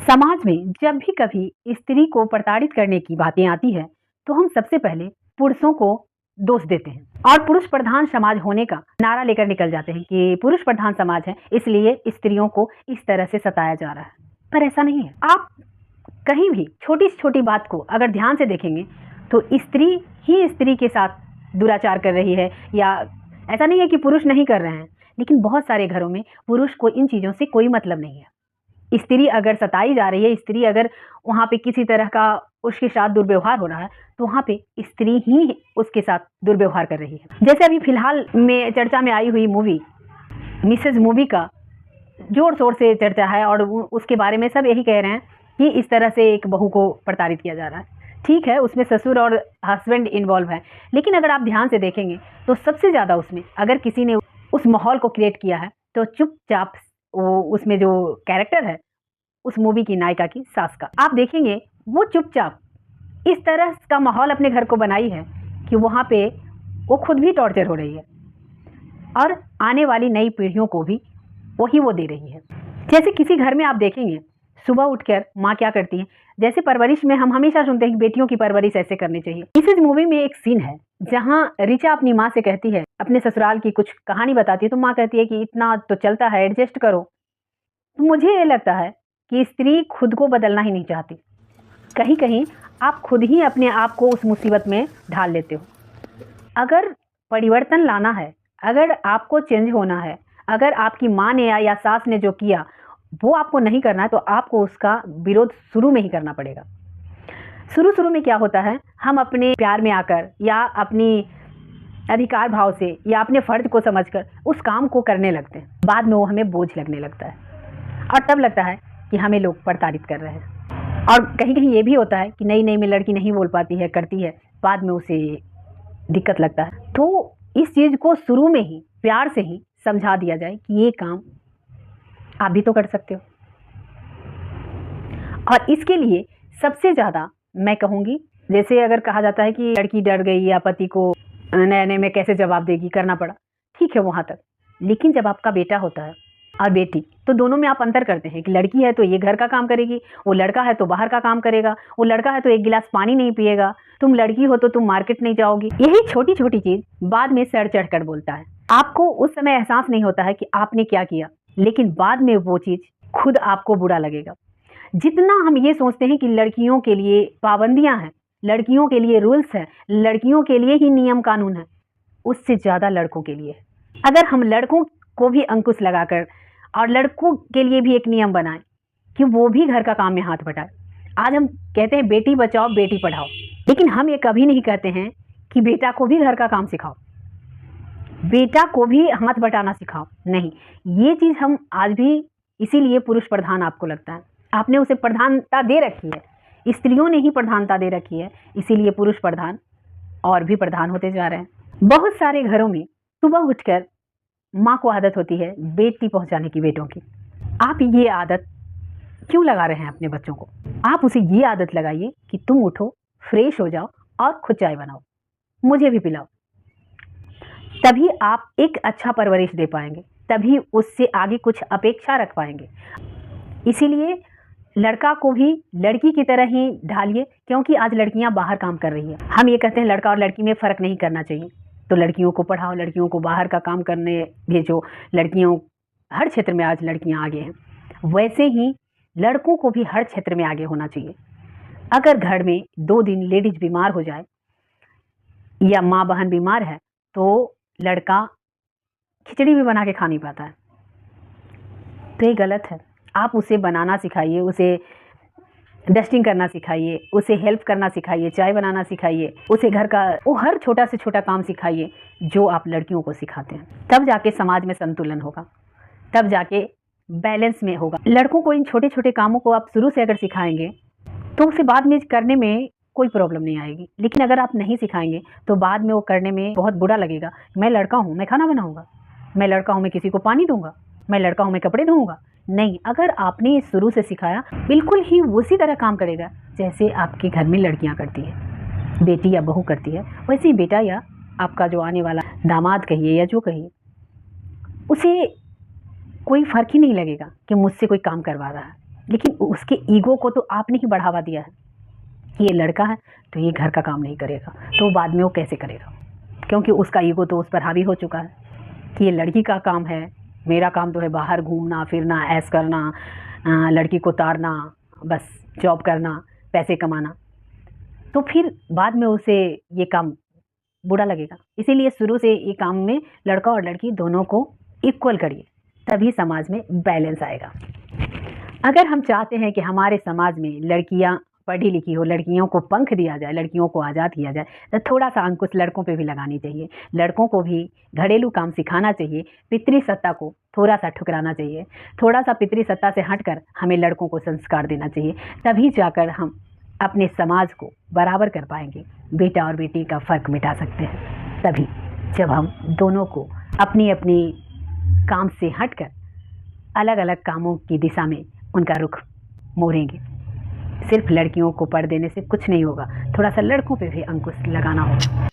समाज में जब भी कभी स्त्री को प्रताड़ित करने की बातें आती है तो हम सबसे पहले पुरुषों को दोष देते हैं और पुरुष प्रधान समाज होने का नारा लेकर निकल जाते हैं कि पुरुष प्रधान समाज है इसलिए स्त्रियों को इस तरह से सताया जा रहा है। पर ऐसा नहीं है। आप कहीं भी छोटी से छोटी बात को अगर ध्यान से देखेंगे तो स्त्री ही स्त्री के साथ दुराचार कर रही है, या ऐसा नहीं है कि पुरुष नहीं कर रहे हैं, लेकिन बहुत सारे घरों में पुरुष को इन चीज़ों से कोई मतलब नहीं है। स्त्री अगर सताई जा रही है, स्त्री अगर वहाँ पे किसी तरह का उसके साथ दुर्व्यवहार हो रहा है तो वहाँ पे स्त्री ही उसके साथ दुर्व्यवहार कर रही है। जैसे अभी फिलहाल में चर्चा में आई हुई मूवी मिसेज मूवी का जोर शोर से चर्चा है और उसके बारे में सब यही कह रहे हैं कि इस तरह से एक बहू को प्रताड़ित किया जा रहा है। ठीक है, उसमें ससुर और हस्बैंड इन्वॉल्व है, लेकिन अगर आप ध्यान से देखेंगे तो सबसे ज़्यादा उसमें अगर किसी ने उस माहौल को क्रिएट किया है तो चुपचाप वो उसमें जो कैरेक्टर है उस मूवी की नायिका की सास का, आप देखेंगे वो चुपचाप इस तरह का माहौल अपने घर को बनाई है कि वहाँ पे वो खुद भी टॉर्चर हो रही है और आने वाली नई पीढ़ियों को भी वही वो दे रही है। जैसे किसी घर में आप देखेंगे सुबह उठकर माँ क्या करती है, जैसे परवरिश में हम हमेशा सुनते हैं कि बेटियों की परवरिश ऐसे करनी चाहिए। इस मूवी में एक सीन है जहाँ रिचा अपनी माँ से कहती है, अपने ससुराल की कुछ कहानी बताती है, तो माँ कहती है कि इतना तो चलता है, एडजस्ट करो। तो मुझे ये लगता है कि स्त्री खुद को बदलना ही नहीं चाहती। कहीं कहीं आप खुद ही अपने आप को उस मुसीबत में ढाल लेते हो। अगर परिवर्तन लाना है, अगर आपको चेंज होना है, अगर आपकी माँ ने या सास ने जो किया वो आपको नहीं करना है तो आपको उसका विरोध शुरू में ही करना पड़ेगा। शुरू में क्या होता है, हम अपने प्यार में आकर या अपनी अधिकार भाव से या अपने फर्ज को समझकर उस काम को करने लगते हैं। बाद में वो हमें बोझ लगने लगता है और तब लगता है कि हमें लोग प्रताड़ित कर रहे हैं। और कहीं कहीं ये भी होता है कि नई में लड़की नहीं बोल पाती है, करती है, बाद में उसे दिक्कत लगता है। तो इस चीज़ को शुरू में ही प्यार से ही समझा दिया जाए कि ये काम आप भी तो कर सकते हो। और इसके लिए सबसे ज़्यादा मैं कहूँगी, जैसे अगर कहा जाता है कि लड़की डर गई या पति को नए में कैसे जवाब देगी, करना पड़ा, ठीक है वहाँ तक, लेकिन जब आपका बेटा होता है और बेटी, तो दोनों में आप अंतर करते हैं कि लड़की है तो ये घर का काम करेगी, वो लड़का है तो बाहर का काम करेगा, वो लड़का है तो एक गिलास पानी नहीं पिएगा, तुम लड़की हो तो तुम मार्केट नहीं जाओगी। यही छोटी छोटी चीज़ बाद में सर चढ़ कर बोलता है। आपको उस समय एहसास नहीं होता है कि आपने क्या किया, लेकिन बाद में वो चीज़ खुद आपको बुरा लगेगा। जितना हम ये सोचते हैं कि लड़कियों के लिए पाबंदियां हैं, लड़कियों के लिए रूल्स हैं, लड़कियों के लिए ही नियम कानून है, उससे ज़्यादा लड़कों के लिए। अगर हम लड़कों को भी अंकुश लगाकर और लड़कों के लिए भी एक नियम बनाएं कि वो भी घर का काम में हाथ बटाएं। आज हम कहते हैं बेटी बचाओ बेटी पढ़ाओ, लेकिन हम ये कभी नहीं कहते हैं कि बेटा को भी घर का काम सिखाओ, बेटा को भी हाथ बटाना सिखाओ। नहीं, ये चीज़ हम आज भी, इसीलिए पुरुष प्रधान आपको लगता है, आपने उसे प्रधानता दे रखी है, स्त्रियों ने ही प्रधानता दे रखी है, इसीलिए पुरुष प्रधान और भी प्रधान होते जा रहे हैं। बहुत सारे घरों में सुबह उठकर माँ को आदत होती है बेटी पहुँचाने की, बेटों की। आप ये आदत क्यों लगा रहे हैं अपने बच्चों को? आप उसे ये आदत लगाइए कि तुम उठो, फ्रेश हो जाओ और खुद चाय बनाओ, मुझे भी पिलाओ। तभी आप एक अच्छा परवरिश दे पाएंगे, तभी उससे आगे कुछ अपेक्षा रख पाएंगे। इसीलिए लड़का को भी लड़की की तरह ही ढालिए, क्योंकि आज लड़कियां बाहर काम कर रही है। हम ये कहते हैं लड़का और लड़की में फ़र्क नहीं करना चाहिए, तो लड़कियों को पढ़ाओ, लड़कियों को बाहर का काम करने भेजो। लड़कियों हर क्षेत्र में आज लड़कियां आगे हैं, वैसे ही लड़कों को भी हर क्षेत्र में आगे होना चाहिए। अगर घर में 2 दिन लेडीज बीमार हो जाए या माँ बहन बीमार है तो लड़का खिचड़ी भी बना के खा नहीं पाता है, तो ये गलत है। आप उसे बनाना सिखाइए, उसे डस्टिंग करना सिखाइए, उसे हेल्प करना सिखाइए, चाय बनाना सिखाइए, उसे घर का वो हर छोटा से छोटा काम सिखाइए जो आप लड़कियों को सिखाते हैं। तब जाके समाज में संतुलन होगा, तब जाके बैलेंस में होगा। लड़कों को इन छोटे छोटे कामों को आप शुरू से अगर सिखाएंगे तो उसे बाद में करने में कोई प्रॉब्लम नहीं आएगी, लेकिन अगर आप नहीं सिखाएंगे तो बाद में वो करने में बहुत बुरा लगेगा। मैं लड़का हूँ, मैं खाना बनाऊँगा, मैं लड़का हूँ, मैं किसी को पानी दूंगा, मैं लड़का हूँ, मैं कपड़े धोऊंगा। नहीं, अगर आपने शुरू से सिखाया, बिल्कुल ही उसी तरह काम करेगा जैसे आपके घर में लड़कियां करती है, बेटी या बहू करती है, वैसे ही बेटा या आपका जो आने वाला दामाद कहिए या जो कहिए, उसे कोई फ़र्क ही नहीं लगेगा कि मुझसे कोई काम करवा रहा है। लेकिन उसके ईगो को तो आपने ही बढ़ावा दिया है कि ये लड़का है तो ये घर का काम नहीं करेगा, तो बाद में वो कैसे करेगा? क्योंकि उसका ईगो तो उस पर हावी हो चुका है कि ये लड़की का काम है, मेरा काम तो है बाहर घूमना फिरना, ऐश करना, लड़की को तारना, बस जॉब करना, पैसे कमाना। तो फिर बाद में उसे ये काम बुरा लगेगा। इसीलिए शुरू से ये काम में लड़का और लड़की दोनों को इक्वल करिए, तभी समाज में बैलेंस आएगा। अगर हम चाहते हैं कि हमारे समाज में लड़कियां पढ़ी लिखी हो, लड़कियों को पंख दिया जाए, लड़कियों को आज़ाद किया जाए, तो थोड़ा सा अंकुश लड़कों पे भी लगानी चाहिए। लड़कों को भी घरेलू काम सिखाना चाहिए, पितृ सत्ता को थोड़ा सा ठुकराना चाहिए। थोड़ा सा पितृ सत्ता से हटकर हमें लड़कों को संस्कार देना चाहिए, तभी जाकर हम अपने समाज को बराबर कर पाएंगे। बेटा और बेटी का फ़र्क मिटा सकते हैं तभी जब हम दोनों को अपनी अपनी काम से हटकर अलग अलग कामों की दिशा में उनका रुख मोड़ेंगे। सिर्फ लड़कियों को पढ़ देने से कुछ नहीं होगा, थोड़ा सा लड़कों पे भी अंकुश लगाना होगा।